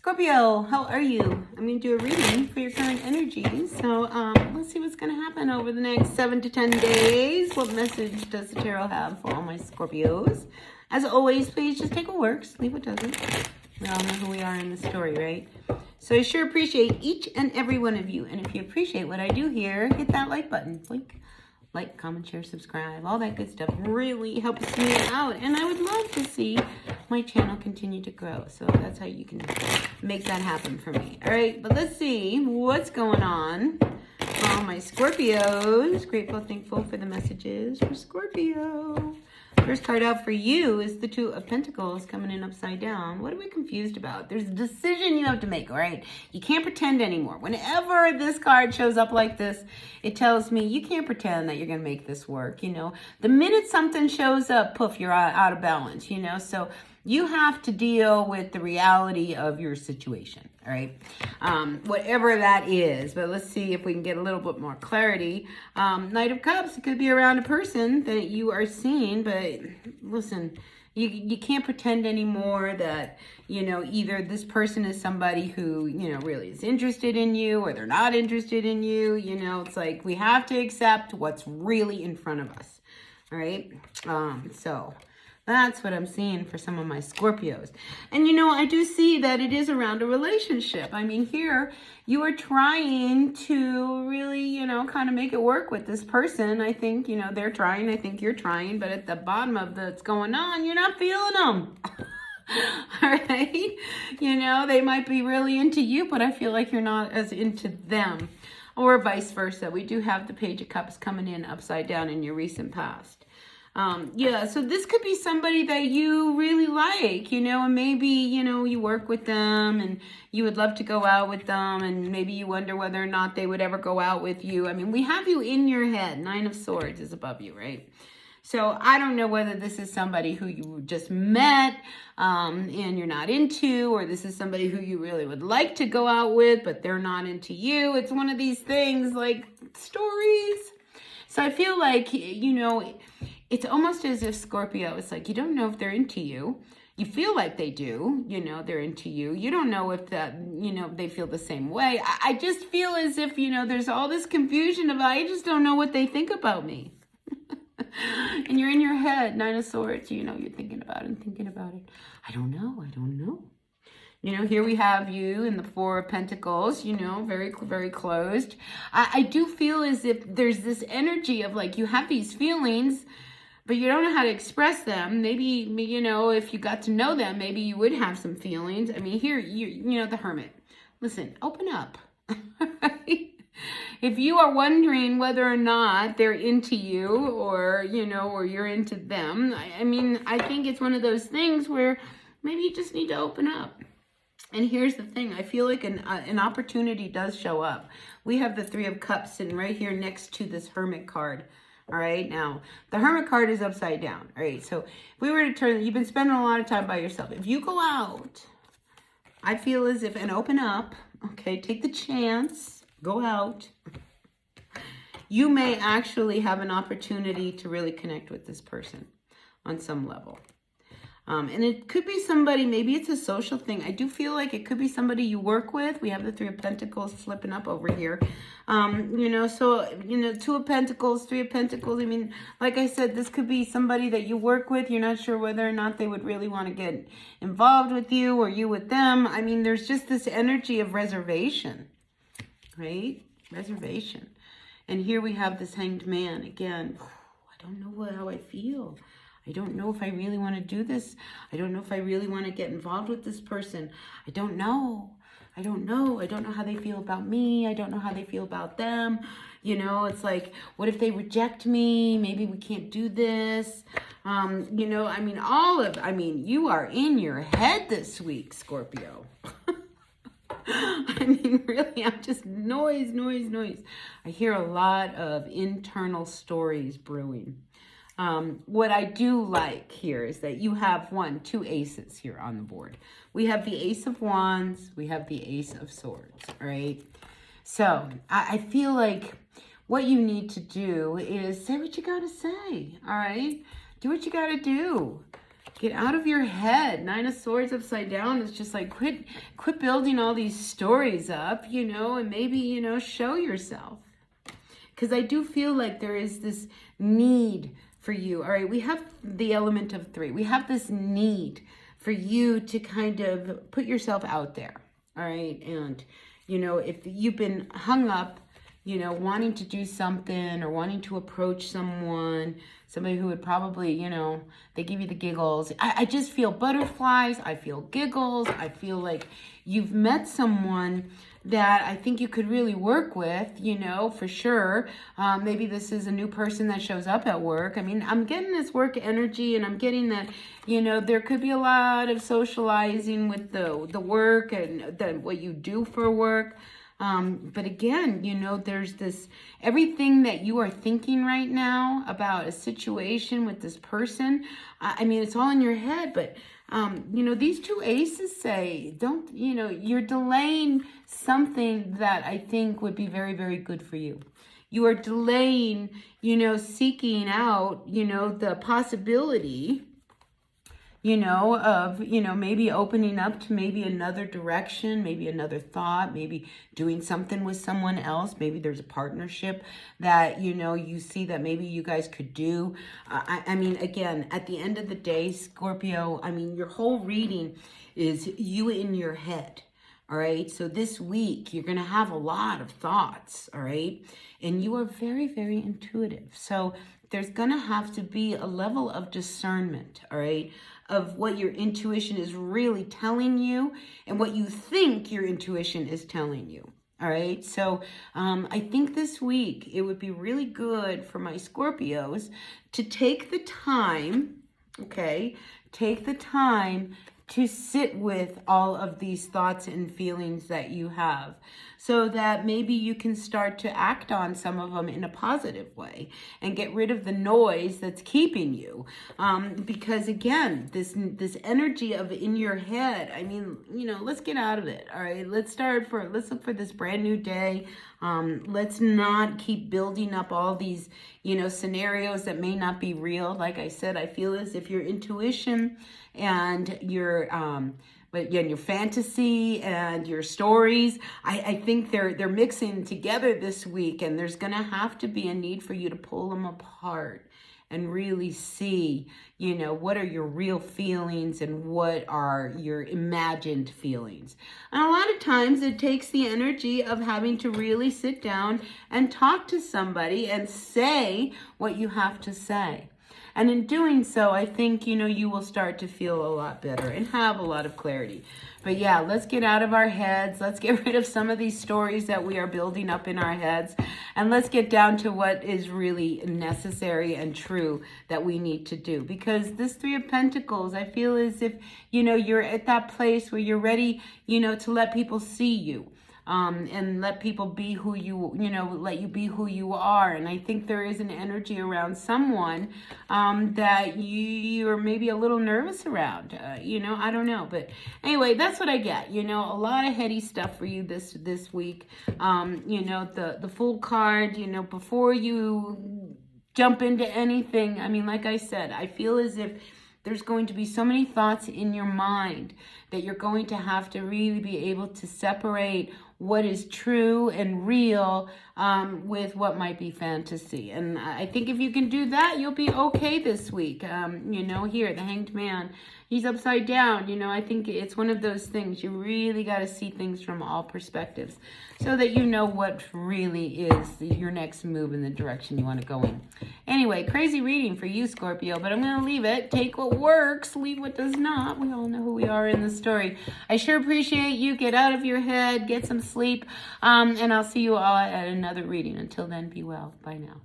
Scorpio, how are you? I'm going to do a reading for your current energy. So let's see what's going to happen over the next 7 to 10 days. What message does the tarot have for all my Scorpios? As always, please just take what works, leave what doesn't. We all know who we are in the story, right? So I sure appreciate each and every one of you. And if you appreciate what I do here, hit that like button. Like, comment, share, subscribe, all that good stuff really helps me out. And I would love to see my channel continue to grow. So that's how you can make that happen for me. All right, but let's see what's going on for all my Scorpios. Grateful, thankful for the messages for Scorpio. First card out for you is the Two of Pentacles coming in upside down. What are we confused about? There's a decision you have to make, all right? You can't pretend anymore. Whenever this card shows up like this, it tells me you can't pretend that you're going to make this work, you know? The minute something shows up, poof, you're out of balance, you know? So you have to deal with the reality of your situation, all right? Whatever that is. But let's see if we can get a little bit more clarity. Knight of Cups, it could be around a person that you are seeing, but listen, you can't pretend anymore that, you know, either this person is somebody who, you know, really is interested in you or they're not interested in you. You know, it's like we have to accept what's really in front of us, all right? So that's what I'm seeing for some of my Scorpios. And, you know, I do see that it is around a relationship. I mean, here you are trying to really, you know, kind of make it work with this person. I think, you know, they're trying. I think you're trying. But at the bottom of what's going on, you're not feeling them. All right? You know, they might be really into you, but I feel like you're not as into them. Or vice versa. We do have the Page of Cups coming in upside down in your recent past. Yeah, so this could be somebody that you really like, you know, and maybe, you know, you work with them and you would love to go out with them and maybe you wonder whether or not they would ever go out with you. I mean, we have you in your head. Nine of Swords is above you, right? So I don't know whether this is somebody who you just met and you're not into, or this is somebody who you really would like to go out with, but they're not into you. It's one of these things like stories. So I feel like, you know, it's almost as if Scorpio, it's like you don't know if they're into you. You feel like they do, you know, they're into you. You don't know if that, you know, they feel the same way. I just feel as if, you know, there's all this confusion about, I just don't know what they think about me. And you're in your head, Nine of Swords, you know, you're thinking about it and thinking about it. I don't know. You know, here we have you in the Four of Pentacles, you know, very, very closed. I do feel as if there's this energy of like you have these feelings, but you don't know how to express them. Maybe, you know, if you got to know them, maybe you would have some feelings. I mean, here, you know, the Hermit. Listen, open up. If you are wondering whether or not they're into you or, you know, or you're into them, I mean, I think it's one of those things where maybe you just need to open up. And here's the thing. I feel like an opportunity does show up. We have the Three of Cups sitting right here next to this Hermit card. All right. Now, the Hermit card is upside down. All right. So if we were to turn, you've been spending a lot of time by yourself. If you go out, I feel as if, and open up, okay, take the chance, go out. You may actually have an opportunity to really connect with this person on some level. And it could be somebody, maybe it's a social thing. I do feel like it could be somebody you work with. We have the Three of Pentacles flipping up over here. You know, so, you know, Two of Pentacles, Three of Pentacles. I mean, like I said, this could be somebody that you work with. You're not sure whether or not they would really want to get involved with you or you with them. I mean, there's just this energy of reservation, right? Reservation. And here we have this Hanged Man. Again, I don't know how I feel. I don't know if I really want to do this. I don't know if I really want to get involved with this person. I don't know. I don't know how they feel about me. I don't know how they feel about them. You know, it's like, what if they reject me? Maybe we can't do this. You know, I mean, you are in your head this week, Scorpio. I mean, really, I'm just noise. I hear a lot of internal stories brewing. What I do like here is that you have two aces here on the board. We have the Ace of Wands. We have the Ace of Swords, all right? So I feel like what you need to do is say what you got to say, all right? Do what you got to do. Get out of your head. Nine of Swords upside down is just like, quit building all these stories up, you know, and maybe, you know, show yourself. Because I do feel like there is this need for you. All right, we have the element of 3. We have this need for you to kind of put yourself out there. All right, and, you know, if you've been hung up, you know, wanting to do something or wanting to approach someone, somebody who would probably, you know, they give you the giggles. I just feel butterflies. I feel giggles. I feel like you've met someone that I think you could really work with, you know, for sure. Maybe this is a new person that shows up at work. I mean, I'm getting this work energy, and I'm getting that, you know, there could be a lot of socializing with the work and what you do for work. But again, you know, there's this, everything that you are thinking right now about a situation with this person. I mean, it's all in your head, but, you know, these 2 aces say, don't, you know, you're delaying something that I think would be very, very good for you. You are delaying, you know, seeking out, you know, the possibility, you know, of, you know, maybe opening up to maybe another direction, maybe another thought, maybe doing something with someone else. Maybe there's a partnership that, you know, you see that maybe you guys could do. I mean, again, at the end of the day, Scorpio, I mean, your whole reading is you in your head. All right. So this week, you're going to have a lot of thoughts. All right. And you are very, very intuitive. So there's going to have to be a level of discernment. All right. Of what your intuition is really telling you and what you think your intuition is telling you. All right. So I think this week it would be really good for my Scorpios to take the time. Okay. Take the time to sit with all of these thoughts and feelings that you have, so that maybe you can start to act on some of them in a positive way and get rid of the noise that's keeping you. Because again, this energy of in your head, I mean, you know, let's get out of it. All right, let's look for this brand new day. Let's not keep building up all these, you know, scenarios that may not be real. Like I said, I feel as if your intuition and your fantasy and your stories, I think they're mixing together this week, and there's going to have to be a need for you to pull them apart and really see, you know, what are your real feelings and what are your imagined feelings. And a lot of times it takes the energy of having to really sit down and talk to somebody and say what you have to say. And in doing so, I think, you know, you will start to feel a lot better and have a lot of clarity. But yeah, let's get out of our heads. Let's get rid of some of these stories that we are building up in our heads. And let's get down to what is really necessary and true that we need to do. Because this 3 of Pentacles, I feel as if, you know, you're at that place where you're ready, you know, to let people see you. And let people be who let you be who you are. And I think there is an energy around someone that you're maybe a little nervous around. You know, I don't know. But anyway, that's what I get. You know, a lot of heady stuff for you this week. You know, the Fool card, you know, before you jump into anything, I mean, like I said, I feel as if there's going to be so many thoughts in your mind that you're going to have to really be able to separate what is true and real with what might be fantasy. And I think if you can do that, you'll be okay this week. You know, here, the Hanged Man, he's upside down. You know, I think it's one of those things. You really got to see things from all perspectives so that you know what really is your next move in the direction you want to go in. Anyway, crazy reading for you, Scorpio, but I'm going to leave it. Take what works, leave what does not. We all know who we are in the story. I sure appreciate you. Get out of your head, get some sleep, and I'll see you all at another reading. Until then, be well. Bye now.